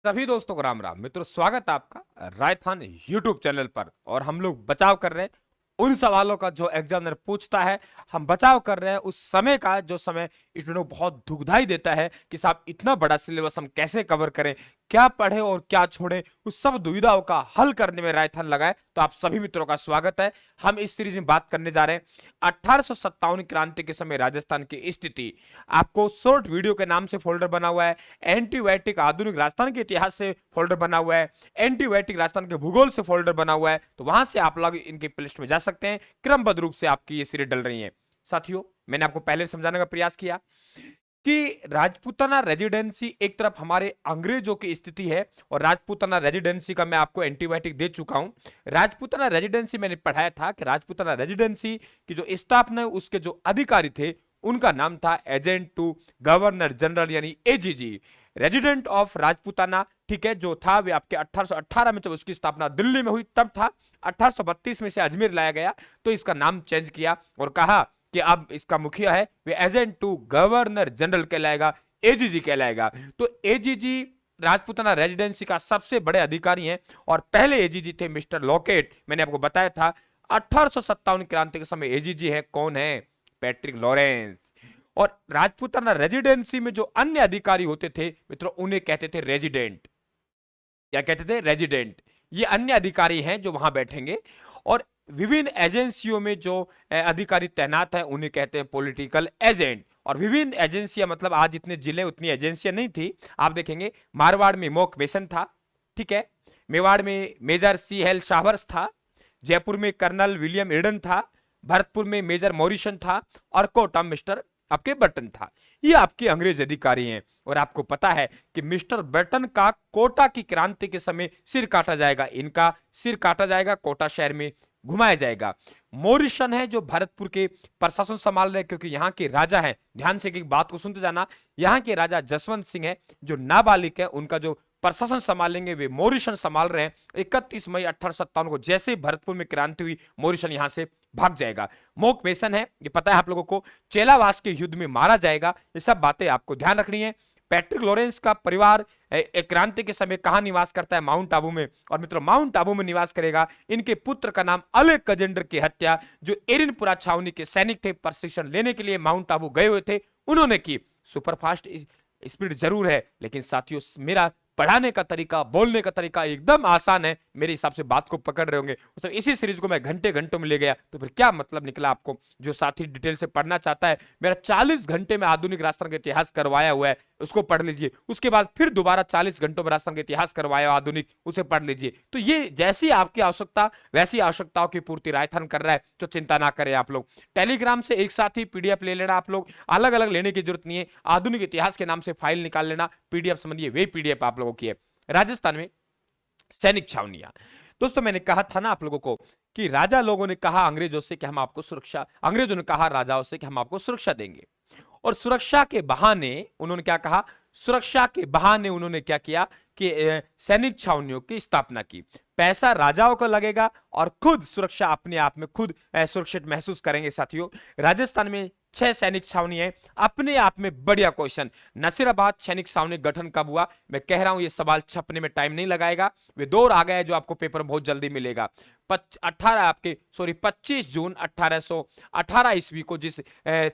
सभी दोस्तों को राम राम। मित्रों, स्वागत है आपका राजस्थान यूट्यूब चैनल पर। और हम लोग बचाव कर रहे हैं उन सवालों का जो एग्जामिनर पूछता है। हम बचाव कर रहे हैं उस समय का जो समय स्टूडेंट को बहुत दुखदाई देता है कि साहब इतना बड़ा सिलेबस हम कैसे कवर करें, क्या पढ़े और क्या छोड़ें। उस सब दुविधाओं का हल करने में राजस्थान लगा है। तो आप सभी मित्रों का स्वागत है। हम इस सीरीज में बात करने जा रहे हैं 1857 क्रांति के समय राजस्थान की स्थिति। आपको शॉर्ट वीडियो के नाम से फोल्डर बना हुआ है, एंटीवैटिक आधुनिक राजस्थान के इतिहास से फोल्डर बना हुआ है, एंटीवैटिक राजस्थान के भूगोल से फोल्डर बना हुआ है। तो वहां से आप लोग इनके प्लेलिस्ट में जा सकते हैं। क्रमबद्ध रूप से आपकी ये सीरीज डल रही है। साथियों, मैंने आपको पहले समझाने का प्रयास किया कि राजपूताना रेजिडेंसी एक तरफ हमारे अंग्रेजों की स्थिति है, और राजपूताना रेजिडेंसी का मैं आपको एंटीबायोटिक दे चुका हूं। राजपूताना रेजिडेंसी मैंने पढ़ाया था कि राजपूताना रेजिडेंसी की जो स्थापना है उसके जो अधिकारी थे उनका नाम था एजेंट टू गवर्नर जनरल यानी एजीजी, रेजिडेंट ऑफ राजपूताना। ठीक है, जो था वे आपके 1818 में जब उसकी स्थापना दिल्ली में हुई तब था। 1832 में से अजमेर लाया गया तो इसका नाम चेंज किया और कहा कि अब इसका मुखिया है वे एजेंट टू गवर्नर जनरल कहलाएगा, एजीजी कहलाएगा। तो एजीजी राजपूताना रेजिडेंसी का सबसे बड़े अधिकारी हैं और पहले एजीजी थे मिस्टर लॉकेट। मैंने आपको बताया था 1857 क्रांति के समय एजीजी है कौन है, पैट्रिक लॉरेंस। और राजपूताना रेजिडेंसी में जो अन्य अधिकारी होते थे मित्रों उन्हें कहते थे रेजिडेंट। क्या कहते थे? रेजिडेंट। ये अन्य अधिकारी हैं जो वहां बैठेंगे। और विभिन्न एजेंसियों में जो अधिकारी तैनात हैं उन्हें कहते हैं पॉलिटिकल एजेंट। और विभिन्न एजेंसियां मतलब आज जितने जिले उतनी एजेंसियां नहीं थी। आप देखेंगे मारवाड़ में मोक बेसन था, ठीक है, मेवाड़ में मेजर सी एल शाहवर्स था, जयपुर में कर्नल विलियम इर्डन था, भरतपुर में मेजर मॉरिसन था, और कोटा मिस्टर आपके बर्टन था। ये आपके अंग्रेज अधिकारी हैं। और आपको पता है कि मिस्टर बर्टन का कोटा की क्रांति के समय सिर काटा जाएगा, इनका सिर काटा जाएगा, कोटा शहर में घुमाया जाएगा। मॉरिसन है जो भरतपुर के प्रशासन संभाल रहे, क्योंकि यहाँ के राजा हैं, ध्यान से एक बात को सुनते जाना, यहाँ के राजा जसवंत सिंह है जो नाबालिग है, उनका जो प्रशासन संभालेंगे वे मॉरिसन संभाल रहे हैं। 31 मई 1857 को जैसे ही भरतपुर में क्रांति हुई मॉरिसन यहां से भाग जाएगा। मोक बेसन है, ये पता है आप लोगों को, चेलावास के युद्ध में मारा जाएगा। ये सब बातें आपको ध्यान रखनी है। पैट्रिक लॉरेंस का परिवार क्रांति के समय कहां निवास करता है? माउंट आबू में। और मित्रों माउंट आबू में निवास करेगा। इनके पुत्र का नाम अलेक्जेंडर की हत्या, जो एरिनपुरा छावनी के सैनिक थे, प्रशिक्षण लेने के लिए माउंट आबू गए हुए थे, उन्होंने की। सुपरफास्ट स्पीड जरूर है, लेकिन साथियों मेरा पढ़ाने का तरीका, बोलने का तरीका एकदम आसान है। मेरे हिसाब से बात को पकड़ रहे होंगे। तो इसी सीरीज को मैं घंटे घंटों में ले गया तो फिर क्या मतलब निकला आपको? जो साथी डिटेल से पढ़ना चाहता है, मेरा 40 घंटे में आधुनिक राजस्थान का इतिहास करवाया हुआ है, उसको पढ़ लीजिए। उसके बाद फिर दोबारा 40 घंटों में राजस्थान का इतिहास करवाया आधुनिक, उसे पढ़ लीजिए। तो ये जैसी आपकी आवश्यकता वैसी आवश्यकताओं की पूर्ति राजस्थान कर रहा है, तो चिंता ना करें आप लोग। टेलीग्राम से एक साथ ही पीडीएफ ले लेना आप लोग, अलग अलग लेने की जरूरत नहीं है। आधुनिक इतिहास के नाम से फाइल निकाल लेना, पीडीएफ समझिए वे पीडीएफ आप लोगों की है। राजस्थान में सैनिक छावनियां, दोस्तों मैंने कहा था ना आप लोगों को कि राजा लोगों ने कहा अंग्रेजों से कि हम आपको सुरक्षा, अंग्रेजों ने कहा राजाओं से कि हम आपको सुरक्षा देंगे। और सुरक्षा के बहाने उन्होंने क्या कहा? सुरक्षा के बहाने उन्होंने क्या किया कि सैनिक छावनियों की स्थापना की। पैसा राजाओं को लगेगा और खुद सुरक्षा अपने आप में खुद सुरक्षित महसूस करेंगे। साथियों राजस्थान में 6 सैनिक छावनी है, अपने आप में बढ़िया क्वेश्चन। नसीराबाद सैनिक छावनी गठन कब हुआ? मैं कह रहा हूं ये सवाल छपने में टाइम नहीं लगाएगा, वे दौर आ गया है जो आपको पेपर में बहुत जल्दी मिलेगा। 25 जून 1818 ईस्वी को जिस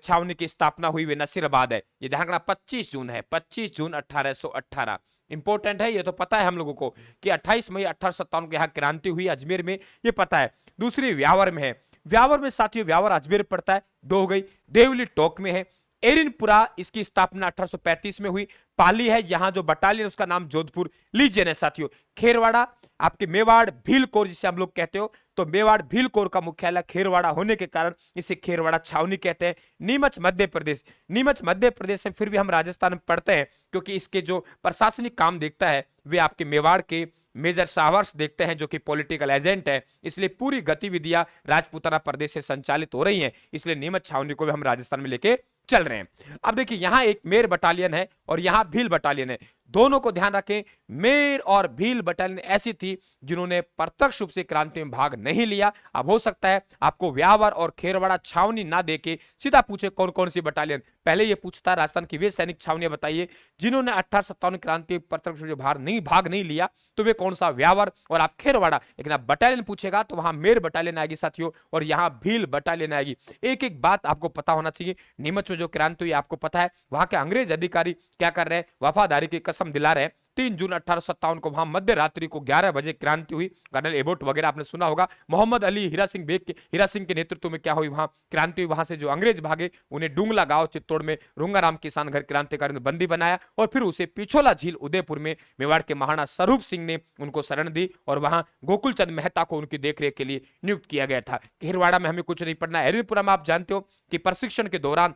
छावनी की स्थापना हुई वे नसीराबाद है। ये ध्यान रखना 25 जून है, 25 जून 1818। इंपॉर्टेंट है, ये तो पता है हम लोगों को कि 28 मई 1857 को यहां क्रांति हुई अजमेर में, ये पता है। दूसरी व्यावर में है, व्यावर में साथियों व्यावर अजमेर पड़ता है, 2 हो गई। देवली टोक में है। एरिनपुरा इसकी स्थापना 1835 में हुई। पाली है, यहां जो बटालियन उसका नाम जोधपुर लीजियन है। साथियों खेरवाड़ा आपके मेवाड़ भील कोर जिसे हम लोग कहते हो, तो मेवाड़ भील कोर का मुख्यालय खेरवाड़ा होने के कारण इसे खेरवाड़ा छावनी कहते हैं। नीमच मध्य प्रदेश, नीमच मध्य प्रदेश है, फिर भी हम राजस्थान में पढ़ते हैं क्योंकि इसके जो प्रशासनिक काम देखता है वे आपके मेवाड़ के मेजर सावर्स देखते हैं जो कि पॉलिटिकल एजेंट है। इसलिए पूरी गतिविधियां राजपूताना प्रदेश से संचालित हो रही हैं, इसलिए नीमच छावनी को भी हम राजस्थान में लेके चल रहे हैं। अब देखिए यहां एक मेर बटालियन है और यहां भील बटालियन है। दोनों को ध्यान रखें, मेर और भील बटालियन ऐसी थी जिन्होंने प्रत्यक्ष रूप से क्रांति में भाग नहीं लिया। अब हो सकता है आपको व्यावर और खेरवाड़ा छावनी ना देके सीधा पूछे कौन कौन सी बटालियन। पहले ये पूछता है राजस्थान की वे सैनिक छावनियां बताइए जिन्होंने 1857 क्रांति प्रत्यक्ष रूप से भाग नहीं लिया, तो वे कौन सा व्यावर और आप खेरवाड़ा। लेकिन आप बटालियन पूछेगा तो वहां मेर बटालियन आएगी साथियों, और यहां भील बटालियन आएगी। एक एक बात आपको पता होना चाहिए। नीमच में जो क्रांति हुई आपको पता है, वहां के अंग्रेज अधिकारी क्या कर रहे हैं, वफादारी की कसम दिला रहे हैं। 3 जून 1857 को वहां मध्य रात्रि को 11 बजे क्रांति हुई। कर्नल एबोट वगैरह आपने सुना होगा। मोहम्मद अली हीरा सिंह के नेतृत्व में क्या हुई वहां क्रांति हुई। वहां से जो अंग्रेज भागे उन्हें डुंगला गांव चित्तौड़ में रूंगाराम किसान घर क्रांतिकारी ने बंदी बनाया, और फिर उसे पिछोला झील उदयपुर में मेवाड़ के महाराणा स्वरूप सिंह ने उनको शरण दी, और वहां गोकुल चंद मेहता को उनकी देखरेख के लिए नियुक्त किया गया था। हिरवाड़ा में हमें कुछ नहीं पढ़ना है। हरिपुरा में आप जानते हो कि प्रशिक्षण के दौरान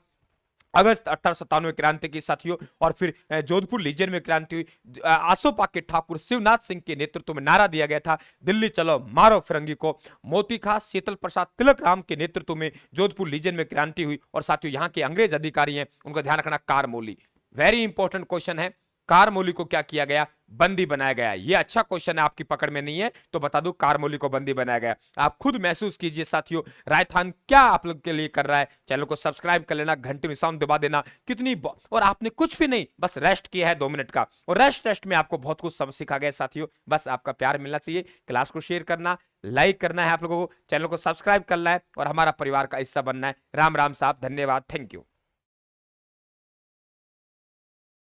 अगस्त 1897 क्रांति की साथियों, और फिर जोधपुर लीजन में क्रांति हुई। आसोपा के ठाकुर शिवनाथ सिंह के नेतृत्व में नारा दिया गया था, दिल्ली चलो मारो फिरंगी को। मोती खास शीतल प्रसाद तिलक राम के नेतृत्व में जोधपुर लीजन में क्रांति हुई। और साथियों यहाँ के अंग्रेज अधिकारी हैं, उनका ध्यान रखना, कारमोली। वेरी इंपॉर्टेंट क्वेश्चन है, कारमोली को क्या किया गया, बंदी बनाया गया। ये अच्छा क्वेश्चन है, आपकी पकड़ में नहीं है तो बता दूं, कारमोली को बंदी बनाया गया। आप खुद महसूस कीजिए साथियों, रायथान क्या आप लोग के लिए कर रहा है। चैनल को सब्सक्राइब कर लेना, घंटे में साउंड दबा देना। और आपने कुछ भी नहीं, बस रेस्ट किया है 2 मिनट का, और रेस्ट में आपको बहुत कुछ सीखा गया साथियों। बस आपका प्यार मिलना चाहिए। क्लास को शेयर करना, लाइक करना है आप लोगों को, चैनल को सब्सक्राइब करना है और हमारा परिवार का हिस्सा बनना है। राम राम साहब, धन्यवाद, थैंक यू।